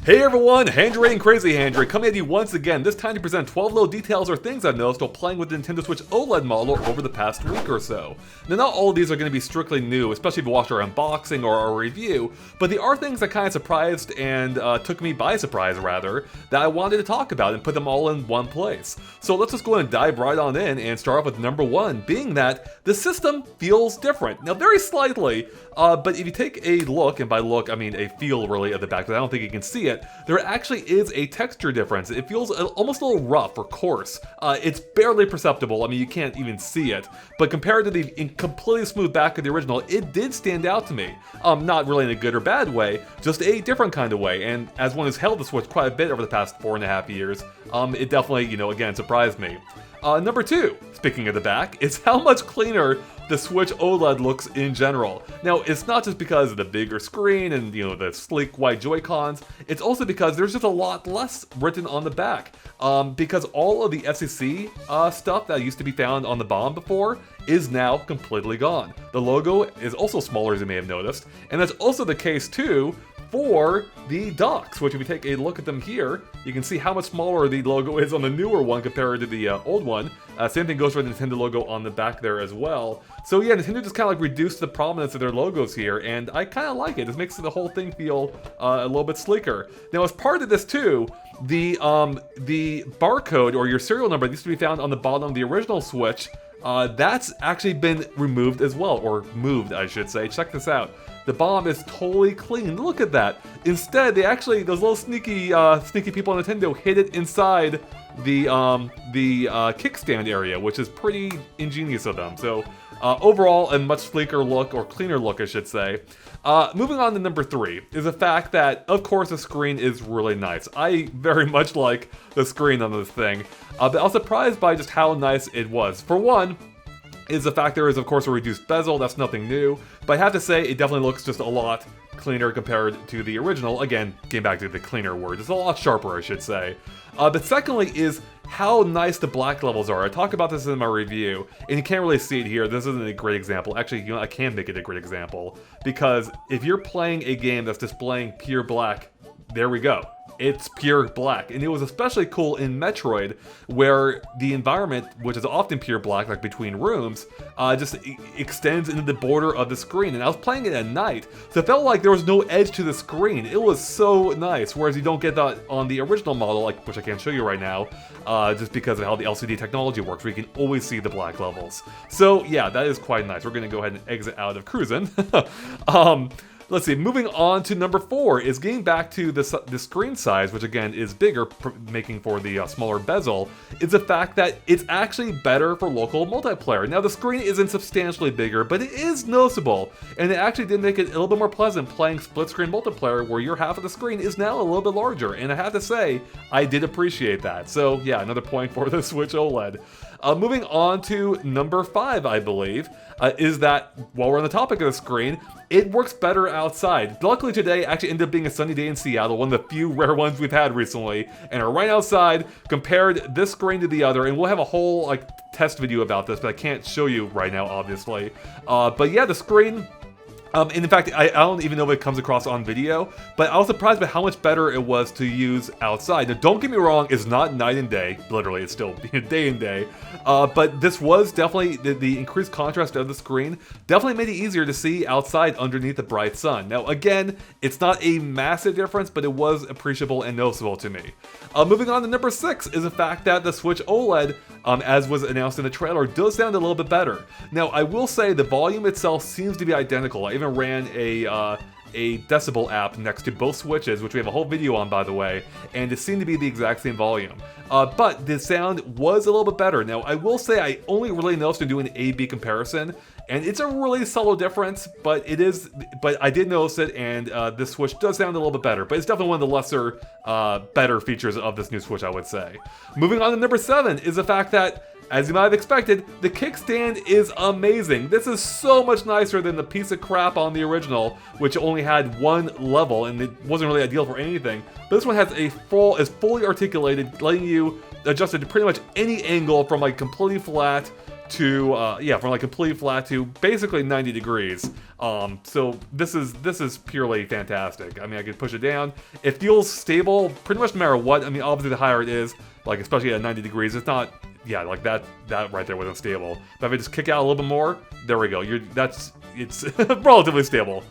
Hey everyone, Handry and Crazy Handry coming at you once again, this time to present 12 little details or things I've noticed while playing with the Nintendo Switch OLED model over the past week or so. Now not all of these are going to be strictly new, especially if you watched our unboxing or our review, but they are things that kind of surprised and took me by surprise rather, that I wanted to talk about and put them all in one place. So let's just go and dive right on in and start off with number one, being that the system feels different. Now very slightly, but if you take a look, and by look I mean a feel really at the back, because I don't think you can see it, there actually is a texture difference. It feels almost a little rough or coarse. It's barely perceptible, I mean you can't even see it, but compared to the completely smooth back of the original, it did stand out to me. Not really in a good or bad way, just a different kind of way, and as one who's held the Switch quite a bit over the past 4.5 years, it definitely, again, surprised me. Number two, speaking of the back, is how much cleaner the Switch OLED looks in general. Now, it's not just because of the bigger screen and the sleek white Joy-Cons, it's also because there's just a lot less written on the back. Because all of the FCC stuff that used to be found on the bottom before is now completely gone. The logo is also smaller, as you may have noticed, and that's also the case too for the docks, which if you take a look at them here, you can see how much smaller the logo is on the newer one compared to the old one. Same thing goes for the Nintendo logo on the back there as well. So yeah, Nintendo just kind of like reduced the prominence of their logos here, and I kind of like it. It makes the whole thing feel a little bit sleeker. Now, as part of this too, the barcode or your serial number that used to be found on the bottom of the original Switch, that's actually been removed as well, or moved, I should say. Check this out. The bottom is totally clean. Look at that. Instead, they actually, those little sneaky people on Nintendo hid it inside the kickstand area, which is pretty ingenious of them. So overall, a much sleeker look, or cleaner look, I should say. Moving on to number three is the fact that, of course, the screen is really nice. I very much like the screen on this thing, but I was surprised by just how nice it was. For one, is the fact there is, of course, a reduced bezel. That's nothing new, but I have to say it definitely looks just a lot cleaner compared to the original. Again, getting back to the cleaner word, it's a lot sharper, I should say. But secondly is how nice the black levels are. I talk about this in my review, and you can't really see it here. This isn't a great example. Actually, I can make it a great example, because if you're playing a game that's displaying pure black, there we go. It's pure black, and it was especially cool in Metroid, where the environment, which is often pure black, like between rooms, just extends into the border of the screen. And I was playing it at night, so it felt like there was no edge to the screen. It was so nice, whereas you don't get that on the original model, which I can't show you right now, just because of how the LCD technology works, where you can always see the black levels. So yeah, that is quite nice. We're gonna go ahead and exit out of cruising. Let's see, moving on to number four is getting back to the screen size, which again is bigger, making for the smaller bezel, is the fact that it's actually better for local multiplayer. Now the screen isn't substantially bigger, but it is noticeable, and it actually did make it a little bit more pleasant playing split-screen multiplayer where your half of the screen is now a little bit larger, and I have to say, I did appreciate that. So yeah, another point for the Switch OLED. Moving on to number five, I believe, is that while we're on the topic of the screen, it works better outside. Luckily today actually ended up being a sunny day in Seattle, one of the few rare ones we've had recently, and are right outside, compared this screen to the other, and we'll have a whole test video about this, but I can't show you right now, obviously. But yeah, the screen, and in fact, I don't even know if it comes across on video, but I was surprised by how much better it was to use outside. Now, don't get me wrong, it's not night and day. Literally, it's still day and day. But this was definitely, the increased contrast of the screen definitely made it easier to see outside underneath the bright sun. Now, again, it's not a massive difference, but it was appreciable and noticeable to me. Moving on to number six is the fact that the Switch OLED, as was announced in the trailer, does sound a little bit better. Now, I will say the volume itself seems to be identical. I even ran a decibel app next to both Switches, which we have a whole video on, by the way, and it seemed to be the exact same volume. But the sound was a little bit better. Now, I will say I only really noticed in doing an A-B comparison, and it's a really subtle difference, but I did notice it, and this Switch does sound a little bit better, but it's definitely one of the lesser, better features of this new Switch, I would say. Moving on to number seven is the fact that, as you might have expected, the kickstand is amazing. This is so much nicer than the piece of crap on the original, which only had one level and it wasn't really ideal for anything. But this one has is fully articulated, letting you adjust it to pretty much any angle from completely flat to yeah, from like complete flat to basically 90 degrees. So this is purely fantastic. I mean, I could push it down. It feels stable pretty much no matter what. I mean, obviously the higher it is, like especially at 90 degrees, it's not, yeah, like that right there wasn't stable. But if I just kick out a little bit more, there we go. It's relatively stable.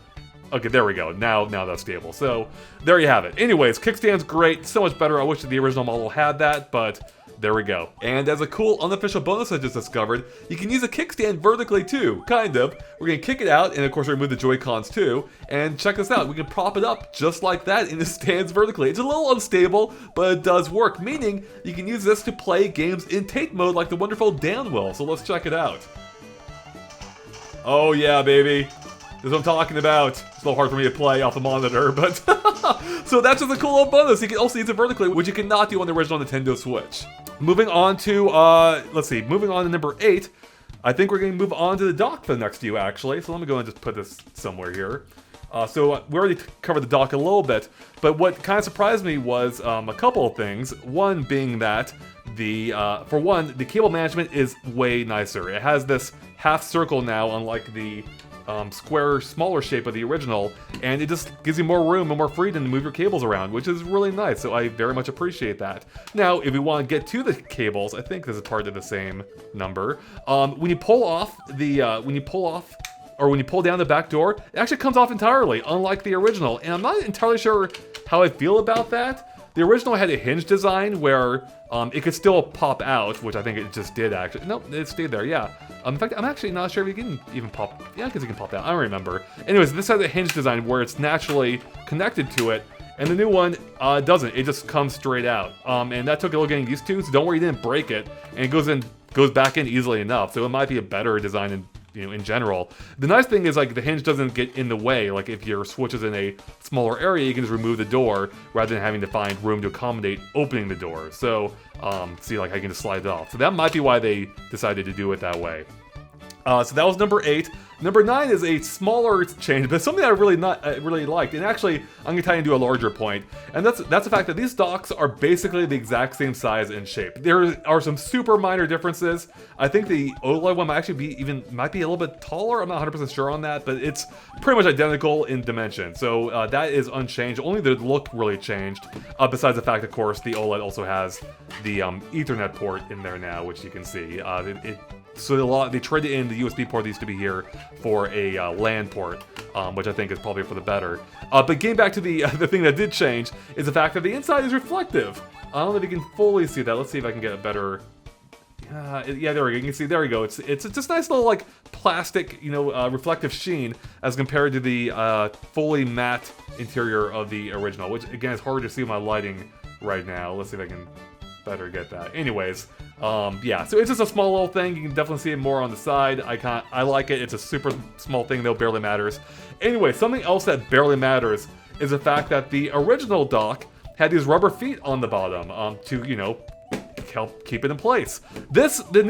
Okay, there we go. Now that's stable. So there you have it. Anyways, kickstand's great. So much better. I wish the original model had that, but there we go. And as a cool unofficial bonus I just discovered, you can use a kickstand vertically too, kind of. We're gonna kick it out and of course remove the Joy-Cons too. And check this out, we can prop it up just like that and it stands vertically. It's a little unstable, but it does work, meaning you can use this to play games in Tate mode like the wonderful Dan will. So let's check it out. Oh yeah, baby. This is what I'm talking about. It's a little hard for me to play off the monitor, but so that's just a cool little bonus. You can also use it vertically, which you cannot do on the original Nintendo Switch. Moving on to, let's see, moving on to number 8. I think we're going to move on to the dock for the next few, actually. So let me go and just put this somewhere here. So we already covered the dock a little bit, but what kind of surprised me was a couple of things. One being that for one, the cable management is way nicer. It has this half circle now, unlike the square, smaller shape of the original, and it just gives you more room and more freedom to move your cables around, which is really nice, so I very much appreciate that. Now, if we want to get to the cables, I think this is part of the same number. When you pull down the back door, it actually comes off entirely, unlike the original, and I'm not entirely sure how I feel about that. The original had a hinge design where it could still pop out, which I think it just did actually. Nope, it stayed there, yeah. In fact, I'm actually not sure if you can even pop. Yeah, because you can pop out. I don't remember. Anyways, this has a hinge design where it's naturally connected to it, and the new one doesn't. It just comes straight out. And that took a little getting used to, so don't worry, you didn't break it. And it goes back in easily enough, so it might be a better design in general. The nice thing is like the hinge doesn't get in the way. Like if your Switch is in a smaller area, you can just remove the door rather than having to find room to accommodate opening the door. So see, like I can just slide it off. So that might be why they decided to do it that way. So that was number 8. Number 9 is a smaller change, but something I really liked. And actually, I'm gonna tie into a larger point, and that's the fact that these docks are basically the exact same size and shape. There are some super minor differences. I think the OLED one might be a little bit taller. I'm not 100% sure on that, but it's pretty much identical in dimension. So that is unchanged. Only the look really changed. Besides the fact, of course, the OLED also has the Ethernet port in there now, which you can see. So they traded in the USB port that used to be here for a LAN port, which I think is probably for the better. But getting back to the thing that did change is the fact that the inside is reflective. I don't know if you can fully see that. Let's see if I can get a better. Yeah, there we go. You can see. There we go. It's just nice little like plastic, reflective sheen as compared to the fully matte interior of the original, which again is hard to see with my lighting right now. Let's see if I can better get that. Anyways, yeah, so it's just a small little thing. You can definitely see it more on the side. I like it. It's a super small thing though, barely matters. Anyway, something else that barely matters is the fact that the original dock had these rubber feet on the bottom to, help keep it in place. The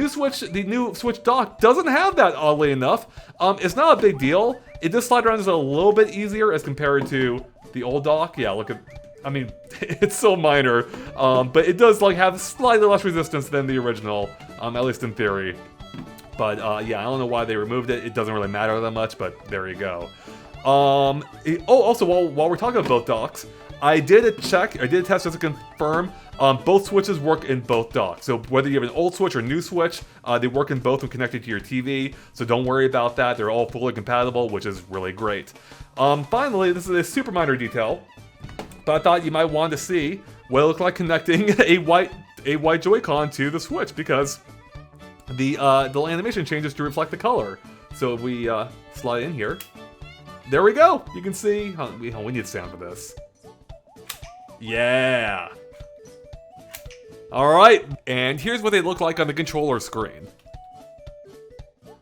new Switch dock doesn't have that, oddly enough. It's not a big deal. It does slide around just a little bit easier as compared to the old dock. Yeah, look at, I mean, it's so minor, but it does like have slightly less resistance than the original, at least in theory. But yeah, I don't know why they removed it. It doesn't really matter that much, but there you go. Also, while we're talking about both docks, I did a test just to confirm both switches work in both docks. So whether you have an old Switch or new Switch, they work in both when connected to your TV. So don't worry about that. They're all fully compatible, which is really great. Finally, this is a super minor detail, but I thought you might want to see what it looked like connecting a white Joy-Con to the Switch, because the animation changes to reflect the color. So if we slide in here, there we go. You can see. We need sound for this. Yeah. All right, and here's what they look like on the controller screen.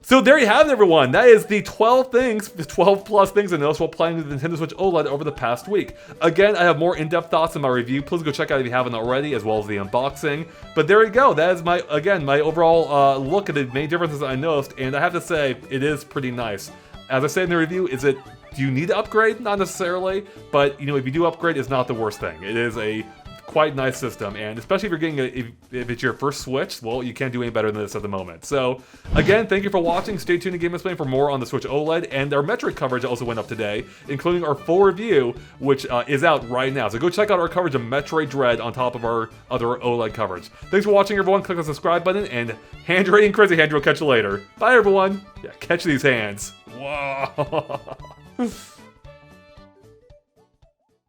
So there you have it, everyone. That is the 12 plus things I noticed while playing the Nintendo Switch OLED over the past week. Again, I have more in-depth thoughts in my review. Please go check out if you haven't already, as well as the unboxing. But there you go. That is my overall look at the main differences I noticed, and I have to say, it is pretty nice. As I said in the review, do you need to upgrade? Not necessarily, but if you do upgrade, it's not the worst thing. It is a quite nice system, and especially if you're getting if it's your first Switch, well, you can't do any better than this at the moment. So, again, thank you for watching. Stay tuned to GameXplain for more on the Switch OLED, and our metric coverage also went up today, including our full review, which is out right now. So go check out our coverage of Metroid Dread on top of our other OLED coverage. Thanks for watching, everyone. Click the subscribe button, and Handray and Crazy Handray will catch you later. Bye, everyone. Yeah, catch these hands. Whoa.